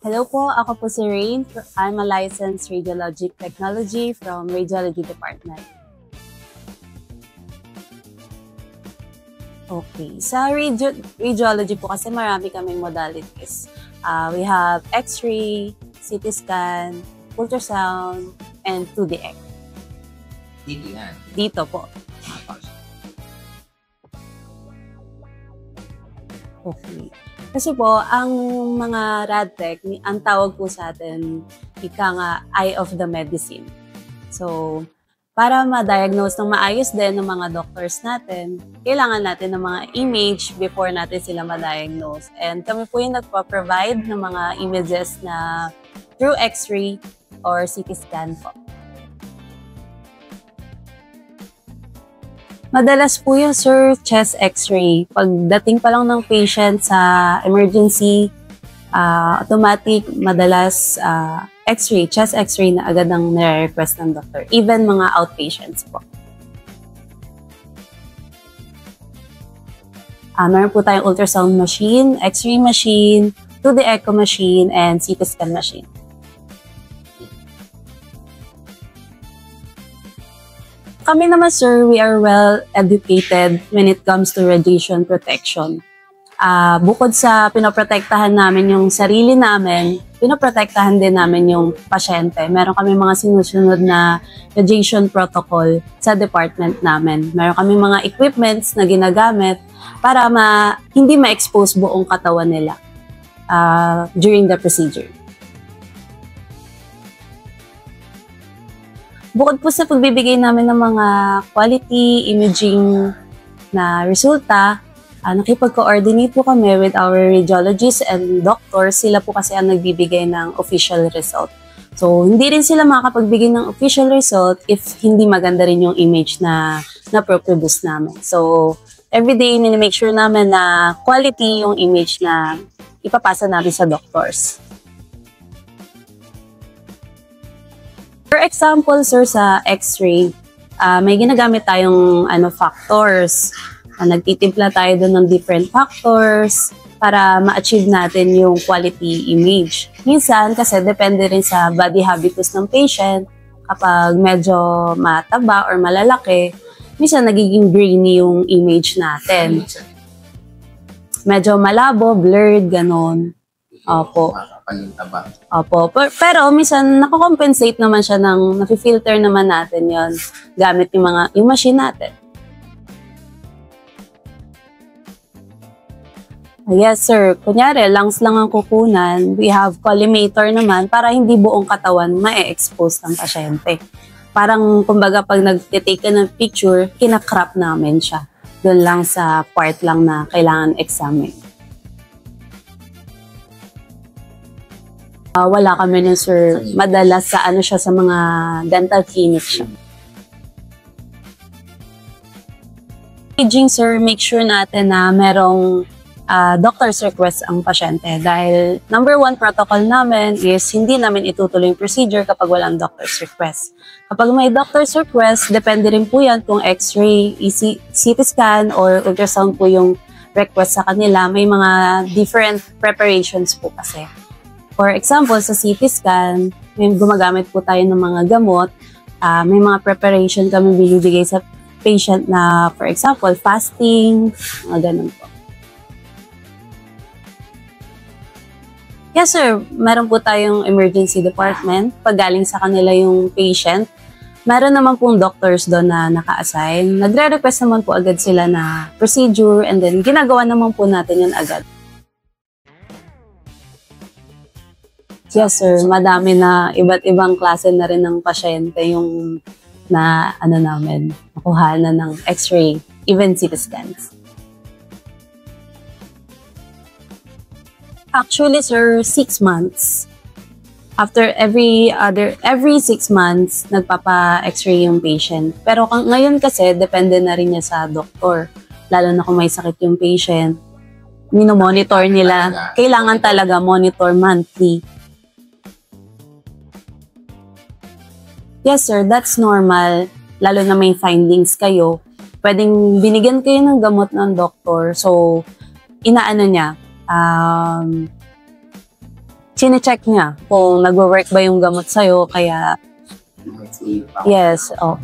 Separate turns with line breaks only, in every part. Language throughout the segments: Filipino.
Hello po, ako po si Rain. I'm a licensed radiologic technology from Radiology Department. Okay, sa radiology po kasi marami kaming modalities. We have X-ray, CT scan, ultrasound, and 2D Echo.
Dito yan.
Dito po. Okay. Kasi po, ang mga RadTech, ang tawag po sa atin, ika nga, eye of the medicine. So, para ma-diagnose ng maayos din ng mga doctors natin, kailangan natin ng mga image before natin sila ma-diagnose. And kami po yung nagpa-provide ng mga images na through X-ray or CT scan po. Madalas po yung sir, chest x-ray. Pagdating pa lang ng patient sa emergency, automatic, madalas x-ray, chest x-ray na agad ang nire-request ng doctor. Even mga outpatients po. Meron po tayong ultrasound machine, x-ray machine, 2D echo machine, and CT scan machine. Kami naman, sir, we are well educated when it comes to radiation protection. Bukod sa pinoprotektahan namin yung sarili namin, pinoprotektahan din namin yung pasyente. Meron kami mga sinusunod na radiation protocol sa department namin. Meron kami mga equipments na ginagamit para hindi ma-expose buong katawan nila during the procedure. Bukod po sa pagbibigay namin ng mga quality imaging na resulta, nakipag-coordinate po kami with our radiologists and doctors. Sila po kasi ang nagbibigay ng official result. So, hindi rin sila makapagbigay ng official result if hindi maganda rin yung image na produce namin. So, everyday, make sure namin na quality yung image na ipapasa namin sa doctors. For example, sir, sa X-ray, may ginagamit tayong factors. Nagtitimpla tayo doon ng different factors para ma-achieve natin yung quality image. Minsan, kasi depende rin sa body habitus ng patient. Kapag medyo mataba or malalaki, minsan nagiging grainy yung image natin. Medyo malabo, blurred, ganon. Opo. Opo. Pero minsan nako-compensate naman siya nafi-filter naman natin 'yon gamit yung machine natin. Yes, sir. Kunyari, lungs lang ang kukunan. We have collimator naman para hindi buong katawan ma-expose ng pasyente. Parang, kumbaga, pag nag-take ka ng picture, kinakrop namin siya. Doon lang sa part lang na kailangan examine. Wala kami nun, sir. Madalas sa siya sa mga dental clinic siya. Imaging, sir, make sure natin na merong doctor's request ang pasyente. Dahil number one protocol namin is hindi namin itutuloy yung procedure kapag walang doctor's request. Kapag may doctor's request, depende rin po yan kung X-ray, CT scan, or ultrasound po yung request sa kanila. May mga different preparations po kasi. For example, sa CT scan, may gumagamit po tayo ng mga gamot. May mga preparation kami binibigay sa patient na, for example, fasting, mga ganun po. Yes, sir. Meron po tayong emergency department. Pag galing sa kanila yung patient, meron naman pong doctors doon na naka-assign. Nagre-request naman po agad sila na procedure and then ginagawa naman po natin yun agad. Yes, sir. Madami na iba't ibang klase na rin ng pasyente yung namin, nakuha na ng X-ray, even CT scans. Actually, sir, 6 months. After every 6 months, nagpapa-X-ray yung patient. Pero ngayon kasi, depende na rin niya sa doktor. Lalo na kung may sakit yung patient. Monitor nila. Kailangan talaga monitor monthly. Yes, sir, that's normal. Lalo na may findings kayo. Pwedeng binigyan kayo ng gamot ng doktor. So, inaano niya, Chine-check niya kung nagwo-work ba yung gamot sa'yo, kaya
Let's see.
yes, oo.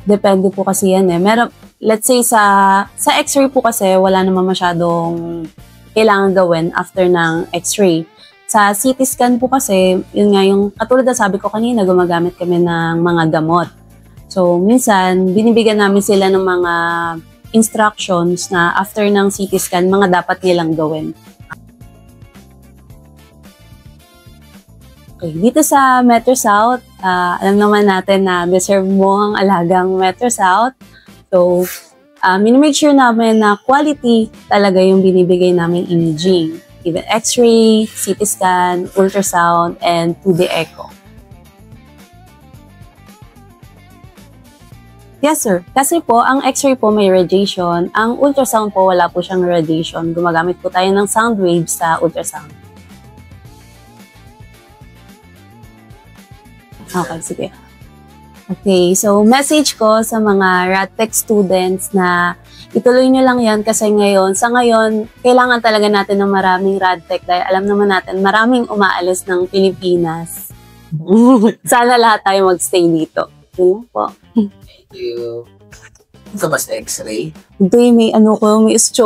Depende po kasi yan eh. Meron, let's say sa x-ray po kasi wala naman masyadong kailangan gawin after ng x-ray. Sa CT scan po kasi, yun nga yung, katulad na sabi ko kanina, gumagamit kami ng mga gamot. So, minsan, binibigyan namin sila ng mga instructions na after ng CT scan, mga dapat nilang gawin. Okay, dito sa Metro South, alam naman natin na deserve mo ang alagang Metro South. So, minimake sure namin na quality talaga yung binibigay naming imaging. Even X-ray, CT scan, ultrasound, and 2D echo. Yes, sir. Kasi po, ang X-ray po may radiation. Ang ultrasound po, wala po siyang radiation. Gumagamit po tayo ng sound waves sa ultrasound. Okay, sige. Okay, so message ko sa mga RadTech students na ituloy nyo lang yan kasi sa ngayon, kailangan talaga natin ng maraming RadTech dahil alam naman natin, maraming umaalis ng Pilipinas. Sana lahat tayo magstay dito. Yun po.
Thank you. Ito ba sa X-ray?
Hindi, may may istyo